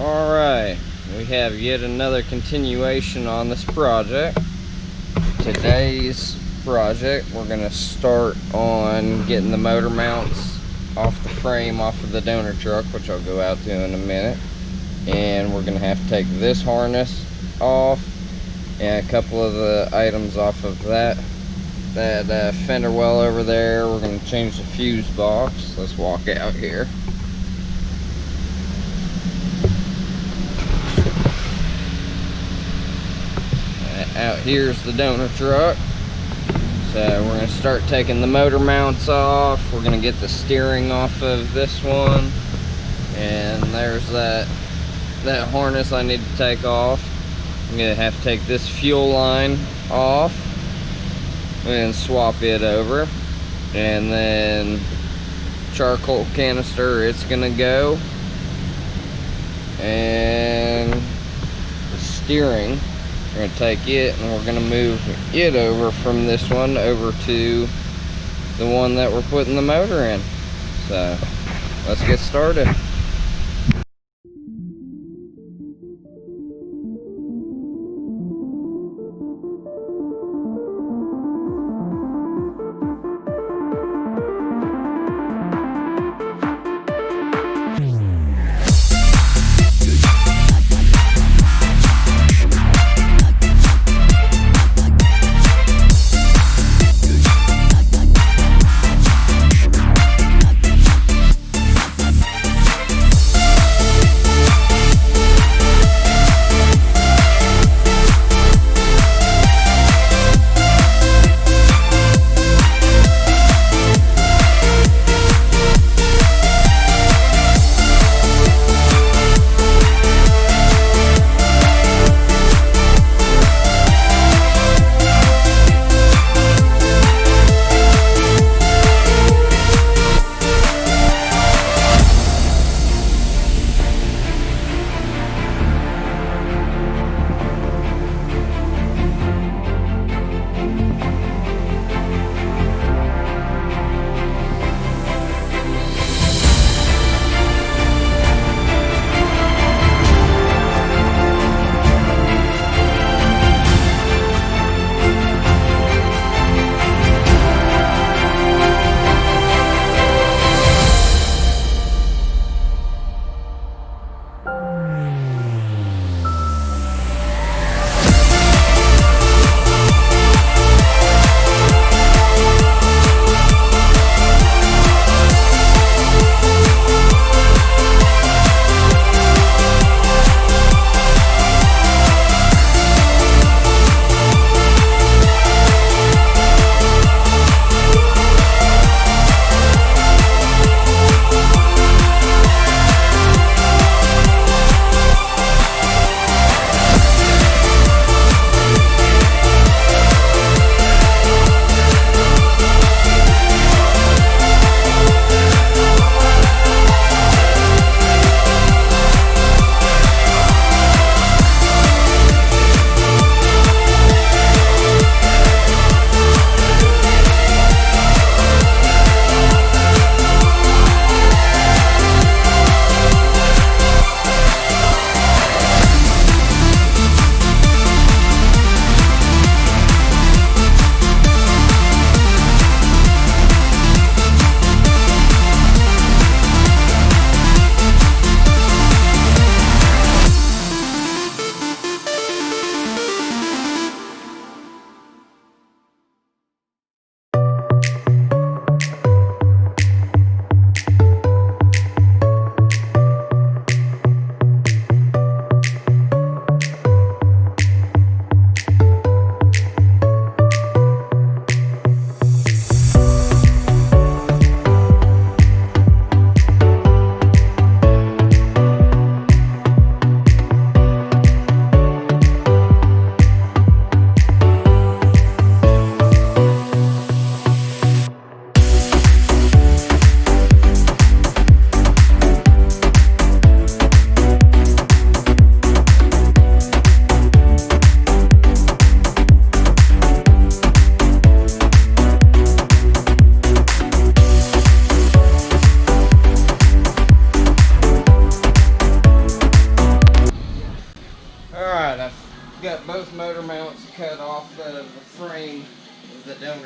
Alright, we have yet another continuation on this project. Today's project, we're going to start on getting the motor mounts off the frame off of the donor truck, which I'll go out to in a minute. And we're going to have to take this harness off and a couple of the items off of that fender well over there. We're going to change the fuse box. Let's walk out here. Out here's the donor truck. So we're going to start taking the motor mounts off. We're going to get the steering off of this one. And there's that harness I need to take off. I'm going to have to take this fuel line off and swap it over. And then charcoal canister, it's going to go. And the steering, we're going to take it and we're going to move it over from this one over to the one that we're putting the motor in. So let's get started.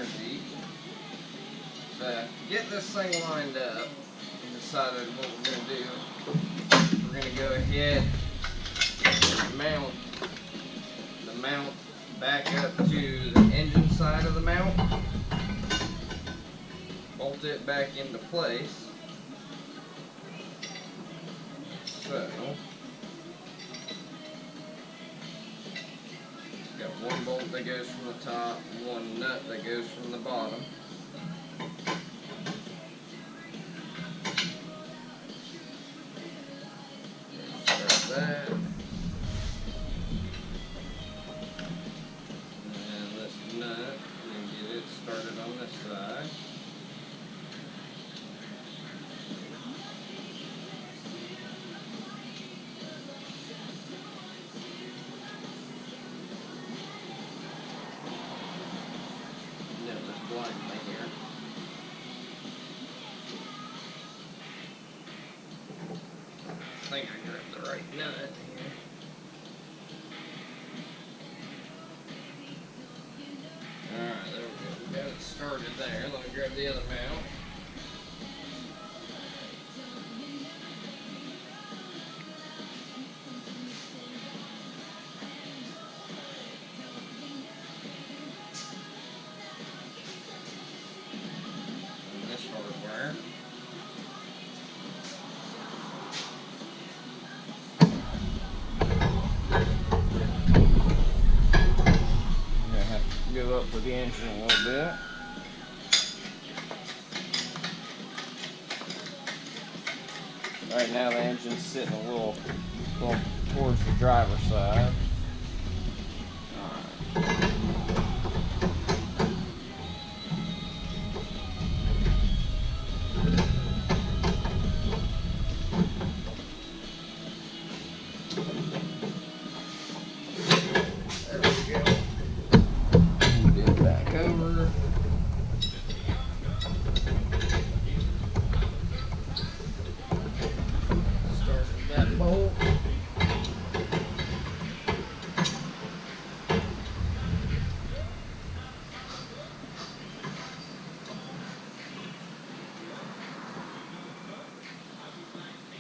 strategy. Get this thing lined up and decided what we're going to do. We're going to go ahead and mount the mount back up to the engine side of the mount. Bolt it back into place. So, got one bolt that goes from the top, one nut that goes from the bottom. Start that. And this nut, and get it started on this side. I think I grabbed the right nut here. Alright, there we go. We got it started there. Let me grab the other mount. And this hardware. Go up with the engine a little bit. Right now the engine's sitting a little towards the driver's side.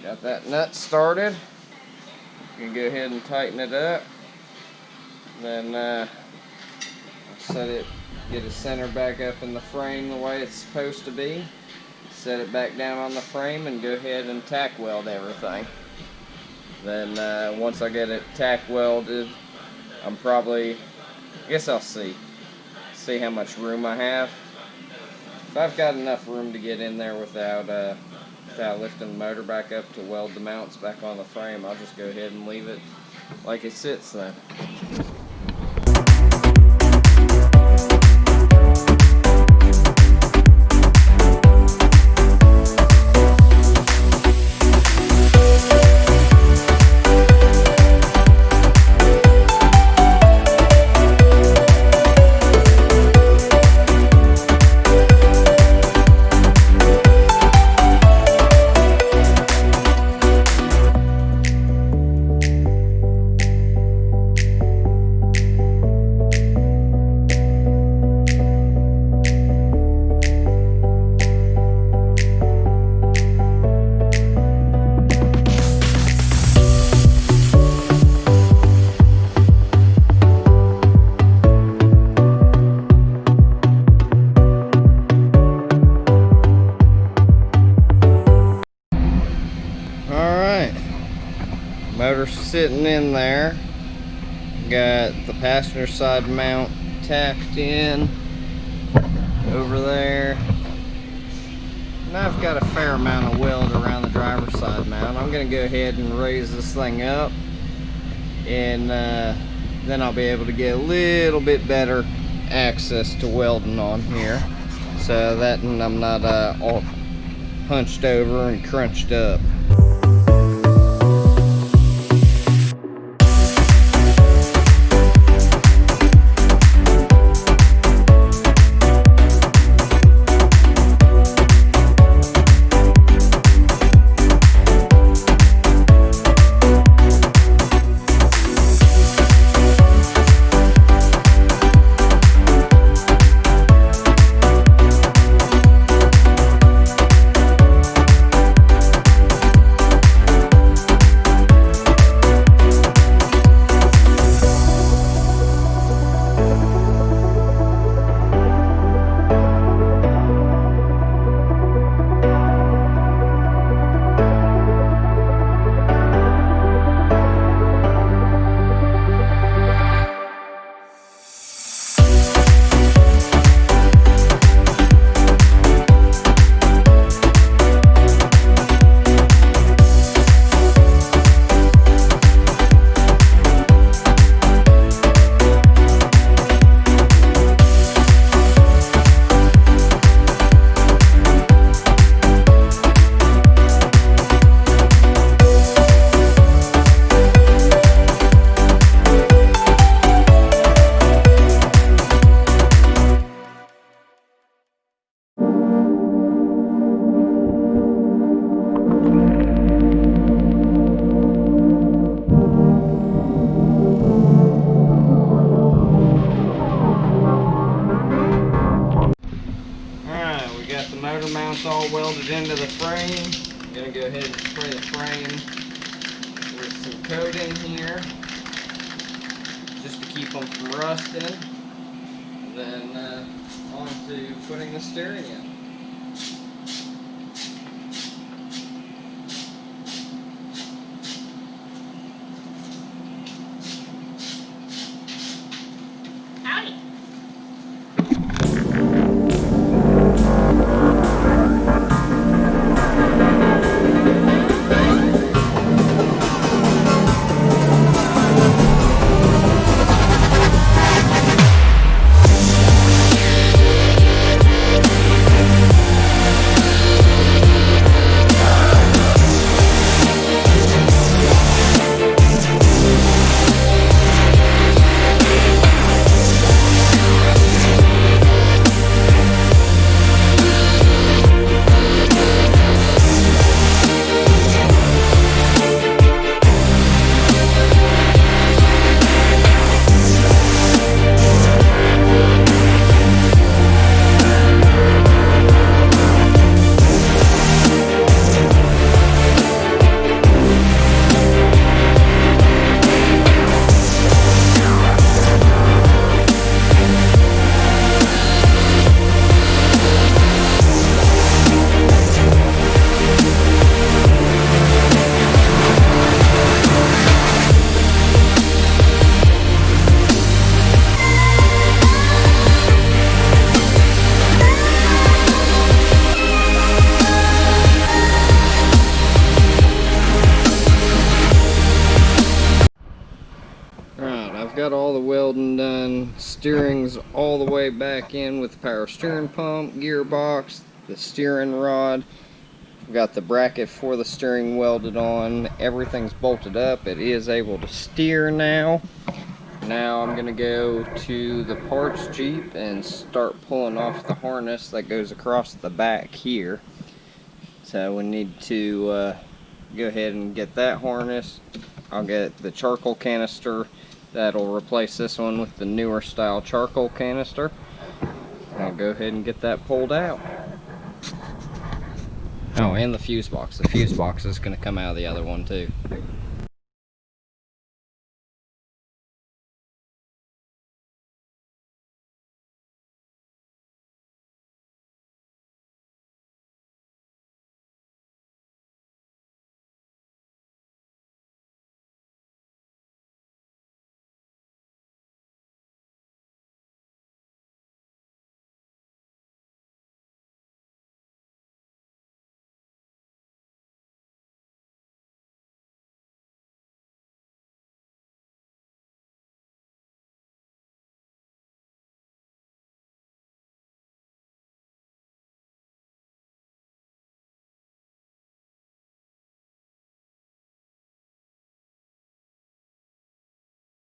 Got that nut started. You can go ahead and tighten it up. Then set it, get it centered back up in the frame the way it's supposed to be. Set it back down on the frame and go ahead and tack weld everything. Then once I get it tack welded, I guess I'll see how much room I have. If I've got enough room to get in there without lifting the motor back up to weld the mounts back on the frame, I'll just go ahead and leave it like it sits then. Motor's sitting in there. Got the passenger side mount tacked in over there. And I've got a fair amount of weld around the driver's side mount. I'm going to go ahead and raise this thing up, and then I'll be able to get a little bit better access to welding on here, so that I'm not all hunched over and crunched up. the motor mounts all welded into the frame. I'm going to go ahead and spray the frame with some coating here, just to keep them from rusting. Then on to putting the steering in. Howdy. Got all the welding done. Steering's all the way back in with the power steering pump, gearbox, the steering rod. We've got the bracket for the steering welded on. Everything's bolted up. It is able to steer now. Now I'm gonna go to the parts Jeep and start pulling off the harness that goes across the back here. So we need to go ahead and get that harness. I'll get the charcoal canister. That'll replace this one with the newer style charcoal canister. I'll go ahead and get that pulled out. Oh, and the fuse box. The fuse box is going to come out of the other one too.